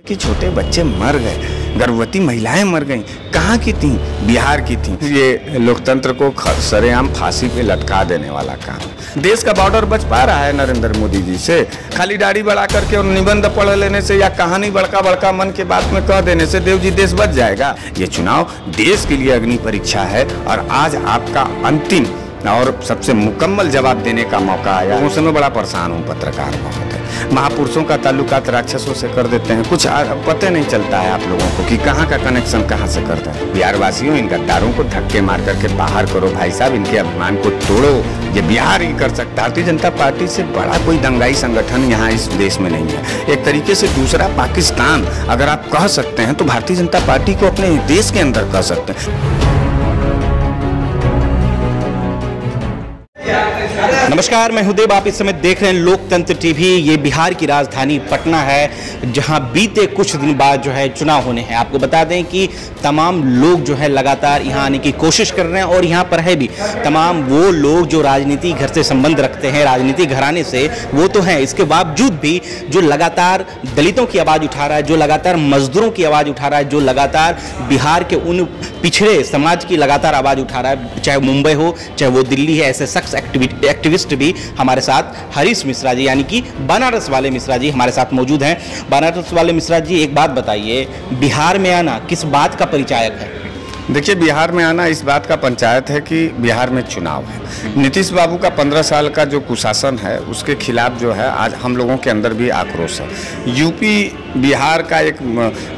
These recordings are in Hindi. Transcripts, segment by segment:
कि छोटे बच्चे मर गए, गर्भवती महिलाएं मर गईं। कहाँ की थीं? बिहार की थीं। ये लोकतंत्र को सरेआम फांसी पे लटका देने वाला काम। देश का बॉर्डर बच पा रहा है नरेंद्र मोदी जी से? खाली दाढ़ी बढ़ा करके और निबंध पढ़ लेने से या कहानी बड़का बड़का मन के बात में कह देने से देव जी देश बच जाएगा? ये चुनाव देश के लिए अग्नि परीक्षा है और आज आपका अंतिम और सबसे मुकम्मल जवाब देने का मौका आया। उनसे मैं बड़ा परेशान हूँ पत्रकार महोदय। महापुरुषों का ताल्लुकात राक्षसों से कर देते हैं, कुछ पता नहीं चलता है आप लोगों को कि कहाँ का कनेक्शन कहाँ से करते हैं। बिहार वासियों, इन गद्दारों को धक्के मार करके बाहर करो भाई साहब, इनके अभिमान को तोड़ो। ये बिहार ही कर सकता है। भारतीय जनता पार्टी से बड़ा कोई दंगाई संगठन यहाँ इस देश में नहीं है। एक तरीके से दूसरा पाकिस्तान अगर आप कह सकते हैं तो भारतीय जनता पार्टी को अपने देश के अंदर कह सकते हैं। नमस्कार, मैं हुदेब। आप इस समय देख रहे हैं लोकतंत्र टीवी। ये बिहार की राजधानी पटना है, जहां बीते कुछ दिन बाद जो है चुनाव होने हैं। आपको बता दें कि तमाम लोग जो है लगातार यहां आने की कोशिश कर रहे हैं और यहां पर है भी तमाम वो लोग जो राजनीति घर से संबंध रखते हैं, राजनीति घराने से, वो तो हैं। इसके बावजूद भी जो लगातार दलितों की आवाज़ उठा रहा है, जो लगातार मजदूरों की आवाज़ उठा रहा है, जो लगातार बिहार के उन पिछड़े समाज की लगातार आवाज़ उठा रहा है, चाहे मुंबई हो चाहे वो दिल्ली है, ऐसे शख्स एक्टिविस्ट भी हमारे साथ हरीश मिश्रा जी यानी कि बनारस वाले मिश्रा जी हमारे साथ मौजूद हैं। बनारस वाले मिश्रा जी, एक बात बताइए, बिहार में आना किस बात का परिचायक है? देखिए, बिहार में आना इस बात का पंचायत है कि बिहार में चुनाव है। नीतीश बाबू का 15 साल का जो कुशासन है उसके खिलाफ जो है आज हम लोगों के अंदर भी आक्रोश है। यूपी बिहार का एक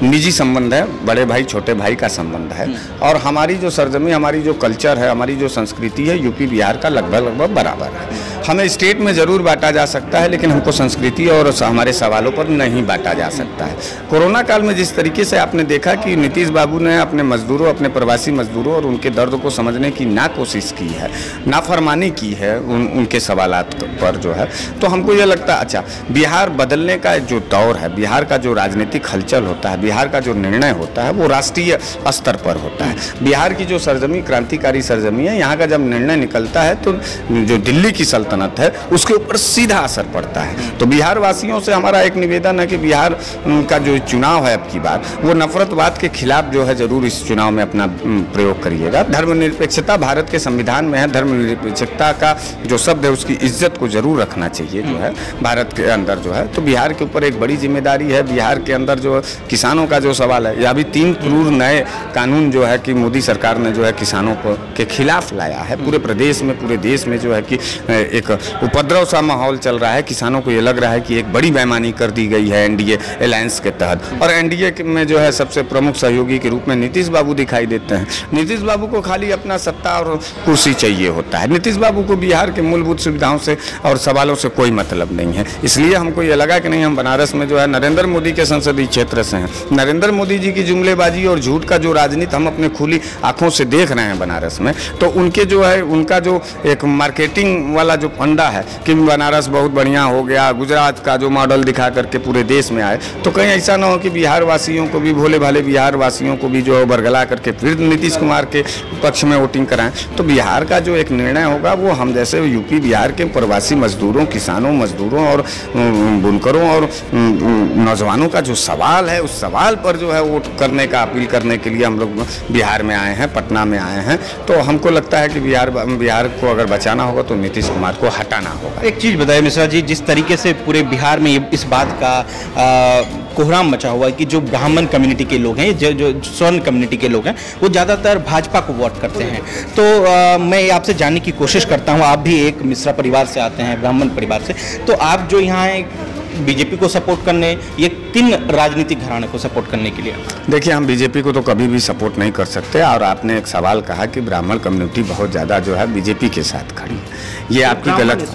निजी संबंध है, बड़े भाई छोटे भाई का संबंध है और हमारी जो सरजमी, हमारी जो कल्चर है, हमारी जो संस्कृति है, यूपी बिहार का लगभग बराबर है। हमें स्टेट में ज़रूर बांटा जा सकता है लेकिन हमको संस्कृति और हमारे सवालों पर नहीं बांटा जा सकता है। कोरोना काल में जिस तरीके से आपने देखा कि नीतीश बाबू ने अपने मजदूरों, अपने प्रवासी मजदूरों और उनके दर्द को समझने की ना कोशिश की है, नाफरमानी की है उनके सवालात पर जो है, तो हमको ये लगता है अच्छा, बिहार बदलने का जो दौर है, बिहार का जो राजनीतिक हलचल होता है, बिहार का जो निर्णय होता है वो राष्ट्रीय स्तर पर होता है। बिहार की जो सरजमी क्रांतिकारी सरजमी है, यहाँ का जब निर्णय निकलता है तो जो दिल्ली की सल्तनत है उसके ऊपर सीधा असर पड़ता है। तो बिहार वासियों से हमारा एक निवेदन है कि बिहार का जो चुनाव है अब की बार, वो नफरतवाद के खिलाफ जो है जरूर इस चुनाव में अपना प्रयोग करिएगा। धर्मनिरपेक्षता भारत के संविधान में है, धर्मनिरपेक्षता का जो शब्द है उसकी इज्जत को जरूर रखना चाहिए जो है भारत के अंदर जो है। तो बिहार के ऊपर एक बड़ी जिम्मेदारी है। बिहार के अंदर जो किसानों का जो सवाल है, या अभी 3 क्रूर नए कानून जो है कि मोदी सरकार ने जो है किसानों के खिलाफ लाया है। पूरे प्रदेश में, पूरे देश में जो है कि एक उपद्रव सा माहौल चल रहा है। किसानों को ये लग रहा है कि एक बड़ी बेईमानी कर दी गई है एनडीए अलायंस के तहत, और एनडीए में जो है सबसे प्रमुख सहयोगी के रूप में नीतीश बाबू दिखाई देते हैं। नीतीश बाबू को खाली अपना सत्ता और कुर्सी चाहिए होता है। नीतीश बाबू को बिहार के मूलभूत सुविधाओं से और सवालों से कोई मतलब नहीं है। इसलिए हमको ये लगा कि नहीं, हम बनारस में जो है नरेंद्र मोदी के संसदीय क्षेत्र से हैं। नरेंद्र मोदी जी की जुमलेबाजी और झूठ का जो राजनीति हम अपने खुली आंखों से देख रहे हैं बनारस में, तो उनके जो है उनका जो एक मार्केटिंग वाला जो फंडा है कि बनारस बहुत बढ़िया हो गया, गुजरात का जो मॉडल दिखा करके पूरे देश में आए, तो कहीं ऐसा ना हो कि बिहार वासियों को भी, भोले भाले बिहार वासियों को भी जो बरगला करके फिर नीतीश कुमार के पक्ष में वोटिंग कराएं। तो बिहार का जो एक निर्णय होगा वो हम जैसे यूपी बिहार के प्रवासी मजदूरों, किसानों, मजदूरों और बुनकरों और नौजवानों का जो सवाल है, उस सवाल पर जो है वोट करने का अपील करने के लिए हम लोग बिहार में आए हैं, पटना में आए हैं। तो हमको लगता है कि बिहार को अगर बचाना होगा तो नीतीश कुमार को हटाना होगा। एक चीज़ बताइए मिश्रा जी, जिस तरीके से पूरे बिहार में इस बात का कोहराम मचा हुआ है कि जो ब्राह्मण कम्युनिटी के लोग हैं, जो स्वर्ण कम्युनिटी के लोग हैं, वो ज़्यादातर भाजपा को वोट करते हैं। तो मैं आपसे जानने की कोशिश करता हूँ, आप भी एक मिश्रा परिवार से आते हैं, ब्राह्मण परिवार से, तो आप जो यहाँ बीजेपी को सपोर्ट करने, ये 3 राजनीतिक घराने को सपोर्ट करने के लिए? देखिए, हम बीजेपी को तो कभी भी सपोर्ट नहीं कर सकते। और आपने एक सवाल कहा कि ब्राह्मण कम्युनिटी बहुत ज़्यादा जो है बीजेपी के साथ खड़ी है, ये आपकी गलत,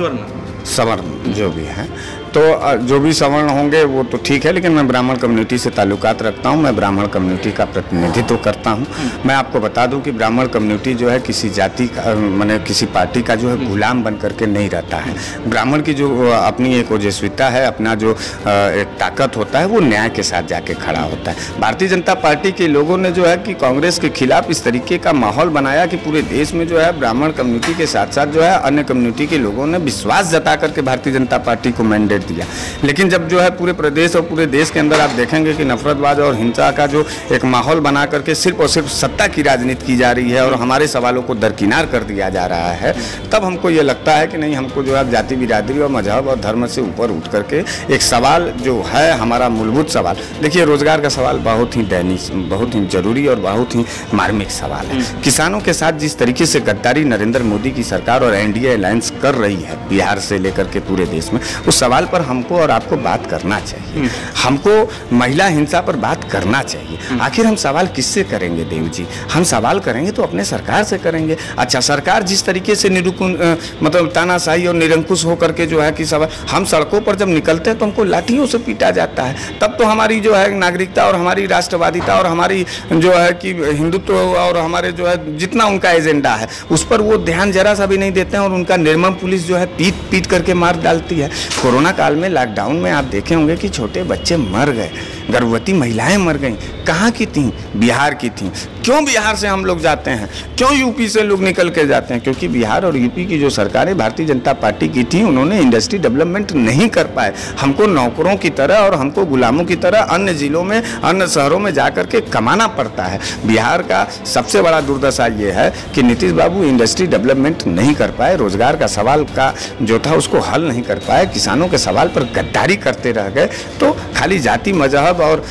सवर्ण जो भी है, तो जो भी सवर्ण होंगे वो तो ठीक है, लेकिन मैं ब्राह्मण कम्युनिटी से ताल्लुकात रखता हूँ, मैं ब्राह्मण कम्युनिटी का प्रतिनिधित्व करता हूँ। मैं आपको बता दूँ कि ब्राह्मण कम्युनिटी जो है किसी जाति का, माने किसी पार्टी का जो है गुलाम बन करके नहीं रहता है। ब्राह्मण की जो अपनी एक ओजस्विता है, अपना जो एक ताकत होता है, वो न्याय के साथ जाके खड़ा होता है। भारतीय जनता पार्टी के लोगों ने जो है कि कांग्रेस के खिलाफ इस तरीके का माहौल बनाया कि पूरे देश में जो है ब्राह्मण कम्युनिटी के साथ साथ जो है अन्य कम्युनिटी के लोगों ने विश्वास जता करके भारतीय जनता पार्टी को मैंडेट दिया। लेकिन जब जो है पूरे प्रदेश और पूरे देश के अंदर आप देखेंगे कि नफरतबाज और हिंसा का जो एक माहौल बना करके सिर्फ और सिर्फ सत्ता की राजनीति की जा रही है और हमारे सवालों को दरकिनार कर दिया जा रहा है, तब हमको ये लगता है कि नहीं, हमको जो है जाति बिरादरी और मजहब और धर्म से ऊपर उठ करके एक सवाल जो है हमारा मूलभूत सवाल, देखिए रोजगार का सवाल बहुत ही दैनिक, बहुत ही जरूरी और बहुत ही मार्मिक सवाल है। किसानों के साथ जिस तरीके से गद्दारी नरेंद्र मोदी की सरकार और एनडीए अलायंस कर रही है बिहार से लेकर के पूरे देश में, उस सवाल पर हमको और आपको बात करना चाहिए। हमको महिला हिंसा पर बात करना चाहिए। आखिर हम सवाल किससे करेंगे देव जी? हम सवाल करेंगे तो अपने सरकार से करेंगे। अच्छा, सरकार जिस तरीके से मतलब तानाशाही और निरंकुश होकर के जो है कि सवाल, हम सड़कों पर जब निकलते हैं तो हमको लाठियों से पीटा जाता है, तब तो हमारी जो है नागरिकता और हमारी राष्ट्रवादिता और हमारी जो है कि हिंदुत्व और हमारे जो है जितना उनका एजेंडा है उस पर वो ध्यान जरा सा भी नहीं देते हैं और उनका निर्मम पुलिस जो है पीट पीट करके मार डालती है। कोरोना काल में लॉकडाउन में आप देखे होंगे कि छोटे बच्चे मर गए, गर्भवती महिलाएं मर गईं। कहाँ की थीं? बिहार की थीं। क्यों बिहार से हम लोग जाते हैं? क्यों यूपी से लोग निकल के जाते हैं? क्योंकि बिहार और यूपी की जो सरकारें भारतीय जनता पार्टी की थी, उन्होंने इंडस्ट्री डेवलपमेंट नहीं कर पाए। हमको नौकरों की तरह और हमको गुलामों की तरह अन्य जिलों में, अन्य शहरों में जाकर के कमाना पड़ता है। बिहार का सबसे बड़ा दुर्दशा ये है कि नीतीश बाबू इंडस्ट्री डेवलपमेंट नहीं कर पाए, रोजगार का सवाल का जो था उसको हल नहीं कर पाए, किसानों के सवाल पर गद्दारी करते रह गए। तो खाली जाति मजहब और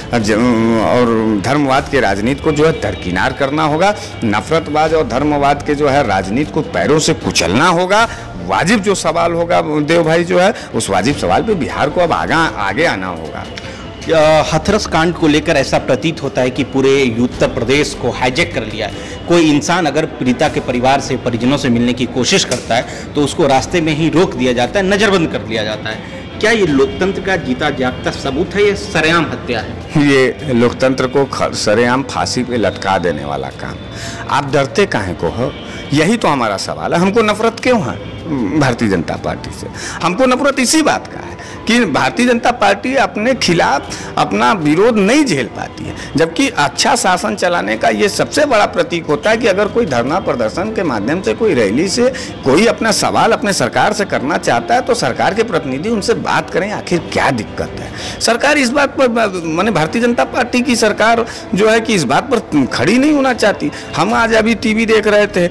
धर्मवाद के राजनीति को जो है दरकिनार करना होगा। नफरतबाज और धर्मवाद के जो है राजनीति को पैरों से कुचलना होगा। वाजिब जो सवाल होगा देव भाई जो है, उस वाजिब सवाल पे बिहार को अब आगे आना होगा। हाथरस कांड को लेकर ऐसा प्रतीत होता है कि पूरे उत्तर प्रदेश को हाईजैक कर लिया है। कोई इंसान अगर पीड़िता के परिवार से, परिजनों से मिलने की कोशिश करता है तो उसको रास्ते में ही रोक दिया जाता है, नज़रबंद कर दिया जाता है। क्या ये लोकतंत्र का जीता जागता सबूत है, ये सरेआम हत्या है? ये लोकतंत्र को सरेआम फांसी पे लटका देने वाला काम। आप डरते काहे को हो? यही तो हमारा सवाल है। हमको नफरत क्यों है भारतीय जनता पार्टी से? हमको नफरत इसी बात का है कि भारतीय जनता पार्टी अपने खिलाफ अपना विरोध नहीं झेल पाती है, जबकि अच्छा शासन चलाने का ये सबसे बड़ा प्रतीक होता है कि अगर कोई धरना प्रदर्शन के माध्यम से, कोई रैली से कोई अपना सवाल अपने सरकार से करना चाहता है तो सरकार के प्रतिनिधि उनसे बात करें, आखिर क्या दिक्कत है। सरकार इस बात पर, माने भारतीय जनता पार्टी की सरकार जो है कि इस बात पर खड़ी नहीं होना चाहती। हम आज अभी टीवी देख रहे थे,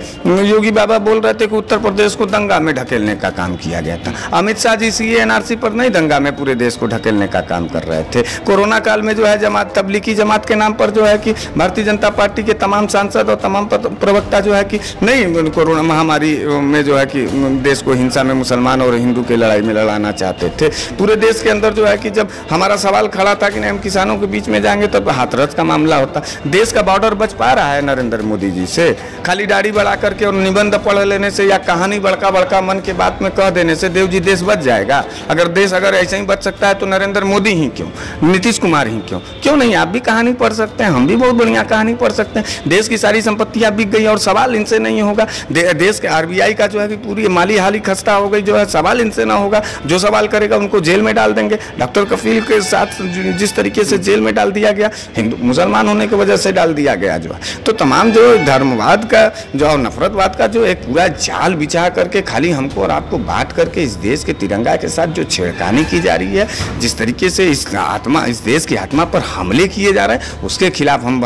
योगी बाबा बोल रहे थे कि उत्तर प्रदेश को दंगा में ढकेलने का काम किया गया था। अमित शाह जी सीए एनआरसी पर नहीं, दंगा में पूरे देश को ढकेलने का काम कर रहे थे। कोरोना काल में जो है जमात, तबलीगी जमात के नाम पर जो है कि भारतीय जनता पार्टी के तमाम सांसद और तमाम प्रवक्ता जो है कि नहीं, कोरोना महामारी में जो है कि देश को हिंसा में मुसलमान और हिंदू के लड़ाई में लड़ाना चाहते थे। पूरे देश के अंदर जो है कि जब हमारा सवाल खड़ा था कि नहीं हम किसानों के बीच में जाएंगे, तब हाथरस का मामला होता। देश का बॉर्डर बच पा रहा है नरेंद्र मोदी जी से? खाली दाढ़ी बढ़ा करके और निबंध पढ़ लेने से या कहानी बड़का बड़का मन के बात में कह देने से देव जी देश बच जाएगा? अगर देश अगर ऐसे ही बच सकता है तो नरेंद्र मोदी ही क्यों, नीतीश कुमार ही क्यों नहीं? आप भी कहानी पढ़ सकते हैं, हम भी बहुत बढ़िया कहानी पढ़ सकते हैं। देश की सारी संपत्तियां बिक गई और सवाल इनसे नहीं होगा। देश के आरबीआई का जो है कि पूरी माली हाली खस्ता हो गई, जो है सवाल इनसे ना होगा। जो सवाल करेगा उनको जेल में डाल देंगे। डॉक्टर कफील के साथ जिस तरीके से जेल में डाल दिया गया, हिंदू मुसलमान होने की वजह से डाल दिया गया जो है, तो तमाम जो धर्मवाद का जो नफरतवाद का जो एक पूरा जाल बिछा करके खाली हमको और आपको बांट करके इस देश के तिरंगा के साथ जो छेड़खानी की जा रही है, जिस तरीके से इस देश की आत्मा पर हमले किए जा रहे हैं, उसके खिलाफ हम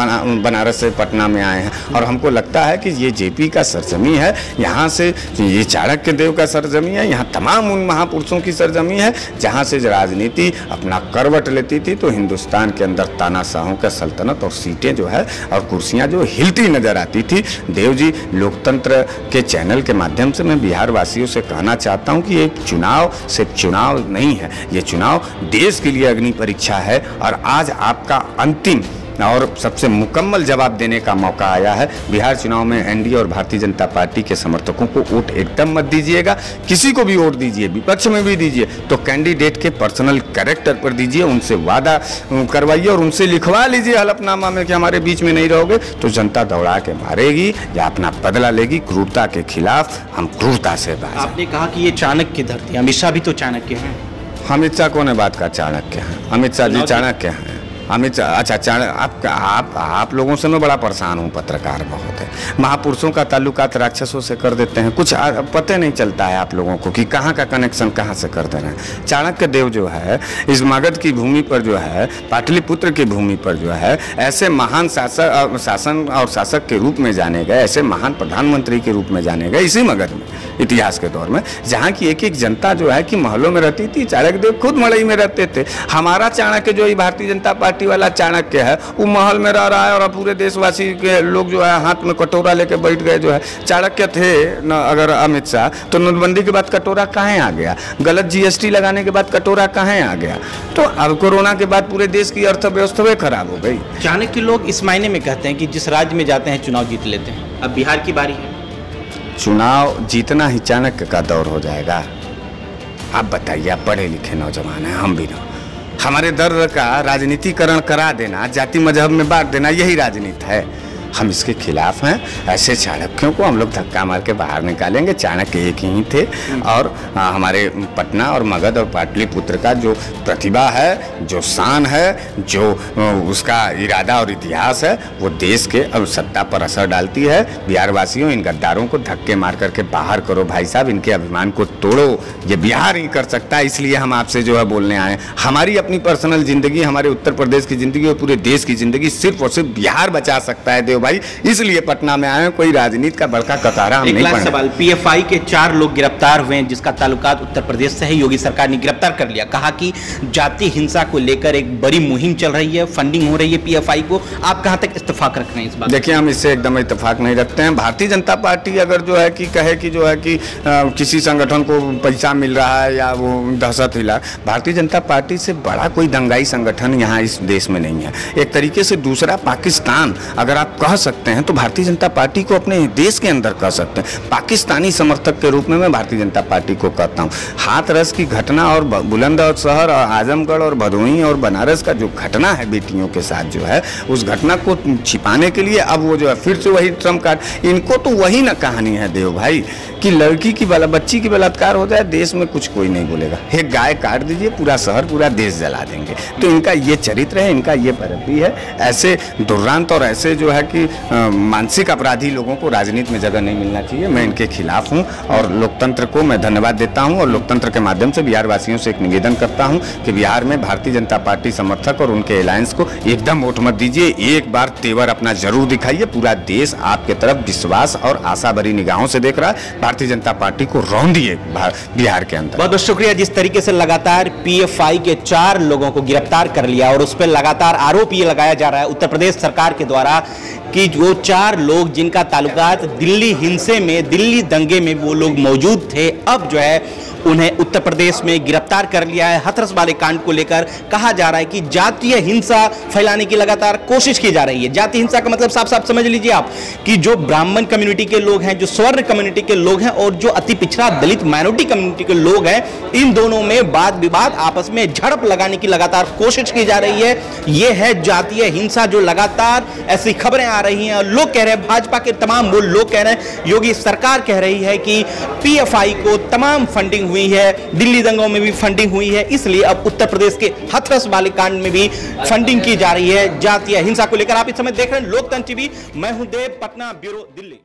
बनारस से पटना में आए हैं। और हमको लगता है कि ये जेपी का सरजमी है, यहाँ से ये चाणक्य देव का सरजमी है, यहाँ तमाम उन महापुरुषों की सरजमी है जहाँ से राजनीति अपना करवट लेती थी तो हिंदुस्तान के अंदर तानाशाहों का सल्तनत और सीटें जो है और कुर्सियाँ जो हिलती नजर आती थी। देव जी, लोकतंत्र के चैनल के माध्यम से मैं बिहार वासियों से कहना चाहता हूँ कि ये चुनाव सिर्फ चुनाव नहीं है, ये चुनाव देश के लिए अग्नि परीक्षा है और आज आपका अंतिम और सबसे मुकम्मल जवाब देने का मौका आया है। बिहार चुनाव में एनडीए और भारतीय जनता पार्टी के समर्थकों को वोट एकदम मत दीजिएगा। किसी को भी वोट दीजिए, विपक्ष में भी दीजिए, तो कैंडिडेट के पर्सनल कैरेक्टर पर दीजिए, उनसे वादा करवाइए और उनसे लिखवा लीजिए हलफनामा में कि हमारे बीच में नहीं रहोगे तो जनता दौड़ा के मारेगी या अपना बदला लेगी। क्रूरता के खिलाफ हम क्रूरता से बात। आपने कहा कि ये चाणक्य की धरती, अमित शाह भी तो चाणक्य हैं। अमित शाह कौन है बात का चाणक्य है? अमित शाह जी चाणक्य हैं? अमित अच्छा आप लोगों से मैं बड़ा परेशान हूँ, पत्रकार बहुत है। महापुरुषों का ताल्लुकात राक्षसों से कर देते हैं, कुछ पता नहीं चलता है आप लोगों को कि कहाँ का कनेक्शन कहाँ से कर दे रहे हैं। चाणक्य देव जो है इस मगध की भूमि पर जो है, पाटलिपुत्र की भूमि पर जो है, ऐसे महान शासन और शासक के रूप में जाने गए, ऐसे महान प्रधानमंत्री के रूप में जाने गए इसी मगध में, इतिहास के दौर में, जहाँ की एक एक जनता जो है कि महलों में रहती थी। चाणक्य देव खुद मड़ई में रहते थे। हमारा चाणक्य जो भारतीय जनता पार्टी वाला चाणक्य है वो महल में रह रहा है और पूरे देशवासी के लोग जो है हाथ में कटोरा लेके बैठ गए। जो है चाणक्य थे न अगर अमित शाह, तो नोटबंदी के बाद कटोरा कहाँ आ गया? गलत जीएसटी लगाने के बाद कटोरा कहाँ आ गया? तो अब कोरोना के बाद पूरे देश की अर्थव्यवस्था खराब हो गई। चाणक्य लोग इस मायने में कहते हैं कि जिस राज्य में जाते हैं चुनाव जीत लेते हैं। अब बिहार की बारी है, चुनाव जीतना ही चाणक्य का दौर हो जाएगा। आप बताइए, आप पढ़े लिखे नौजवान हैं, हम भी ना, हमारे दर्द का राजनीतिकरण करा देना, जाति मजहब में बांट देना, यही राजनीति है। हम इसके खिलाफ हैं। ऐसे चाणक्यों को हम लोग धक्का मार के बाहर निकालेंगे। चाणक्य एक ही थे और हमारे पटना और मगध और पाटलिपुत्र का जो प्रतिभा है, जो शान है, जो उसका इरादा और इतिहास है, वो देश के अब सत्ता पर असर डालती है। बिहार वासियों, इन गद्दारों को धक्के मार करके बाहर करो भाई साहब, इनके अभिमान को तोड़ो। ये बिहार ही कर सकता है, इसलिए हम आपसे जो है बोलने आए। हमारी अपनी पर्सनल जिंदगी, हमारे उत्तर प्रदेश की जिंदगी और पूरे देश की जिंदगी सिर्फ और सिर्फ बिहार बचा सकता है देव भाई, इसलिए पटना में आए। कोई राजनीति का बड़का कतारा हम नहीं पढ़े। सवाल, पीएफआई के 4 लोग गिरफ्तार हुए हैं जिसका ताल्लुकात उत्तर प्रदेश से है। योगी सरकार ने गिरफ्तार कर लिया, कहा कि जाति हिंसा को लेकर एक बड़ी मुहिम चल रही है, फंडिंग हो रही है पीएफआई को। आप कहां तक इत्तेफाक रख रहे हैं इस बात? देखिए, हम इससे एकदम इत्तेफाक नहीं रखते हैं। भारतीय जनता पार्टी अगर जो है कि कहे कि जो है कि किसी संगठन को पैसा मिल रहा है या वो दहशत हिला, भारतीय जनता पार्टी से बड़ा कोई दंगाई संगठन यहाँ इस देश में नहीं है। एक तरीके से दूसरा पाकिस्तान अगर आप कह सकते हैं तो भारतीय जनता पार्टी को अपने देश के अंदर कह सकते हैं। पाकिस्तानी समर्थक के रूप में मैं भारतीय जनता पार्टी को कहता हूँ। हाथरस की घटना और बुलंदशहर और आजमगढ़ और भदोही और बनारस का जो घटना है बेटियों के साथ जो है, उस घटना को छिपाने के लिए अब वो जो है फिर से वही ट्रम्प कार्ड। इनको तो वही ना कहानी है देव भाई कि लड़की की बच्ची की बलात्कार हो जाए, देश में कुछ कोई नहीं बोलेगा। एक गाय काट दीजिए, पूरा शहर पूरा देश जला देंगे। तो इनका ये चरित्र है, इनका ये पद्धति है। ऐसे दुर्दांत और ऐसे जो है कि मानसिक अपराधी लोगों को राजनीति में जगह नहीं मिलना चाहिए। मैं इनके खिलाफ हूं और लोकतंत्र को मैं धन्यवाद देता हूं और लोकतंत्र के माध्यम से बिहार वासियों से एक निवेदन करता हूं कि बिहार में भारतीय जनता पार्टी समर्थक और उनके अलायंस को एकदम वोट मत दीजिए। एक बार तेवर अपना जरूर दिखाइए। पूरा देश आपके तरफ विश्वास और आशा भरी निगाहों से देख रहा है। भारतीय जनता पार्टी को रौंदिए बिहार के अंदर। बहुत बहुत शुक्रिया। जिस तरीके से लगातार पीएफआई के 4 लोगों को गिरफ्तार कर लिया और उस पर लगातार आरोप ये लगाया जा रहा है उत्तर प्रदेश सरकार के द्वारा कि वो 4 लोग जिनका ताल्लुकात दिल्ली हिंसे में, दिल्ली दंगे में वो लोग मौजूद थे, अब जो है उन्हें उत्तर प्रदेश में गिरफ्तार कर लिया है। हाथरस वाले कांड को लेकर कहा जा रहा है कि जातीय हिंसा फैलाने की लगातार कोशिश की जा रही है। जातीय हिंसा का मतलब साफ साफ समझ लीजिए आप कि जो ब्राह्मण कम्युनिटी के लोग हैं, जो स्वर्ण कम्युनिटी के लोग हैं और जो अति पिछड़ा दलित माइनॉरिटी कम्युनिटी के लोग हैं, इन दोनों में वाद विवाद, आपस में झड़प लगाने की लगातार कोशिश की जा रही है। यह है जातीय हिंसा जो लगातार ऐसी खबरें आ रही हैं और लोग कह रहे हैं, भाजपा के तमाम वो लोग कह रहे हैं, योगी सरकार कह रही है कि पीएफआई को तमाम फंडिंग हुई है, दिल्ली दंगों में भी फंडिंग हुई है, इसलिए अब उत्तर प्रदेश के हाथरस वाले कांड में भी फंडिंग की जा रही है जातीय हिंसा को लेकर। आप इस समय देख रहे हैं लोकतंत्र टीवी, मैं हूं देव, पटना ब्यूरो दिल्ली।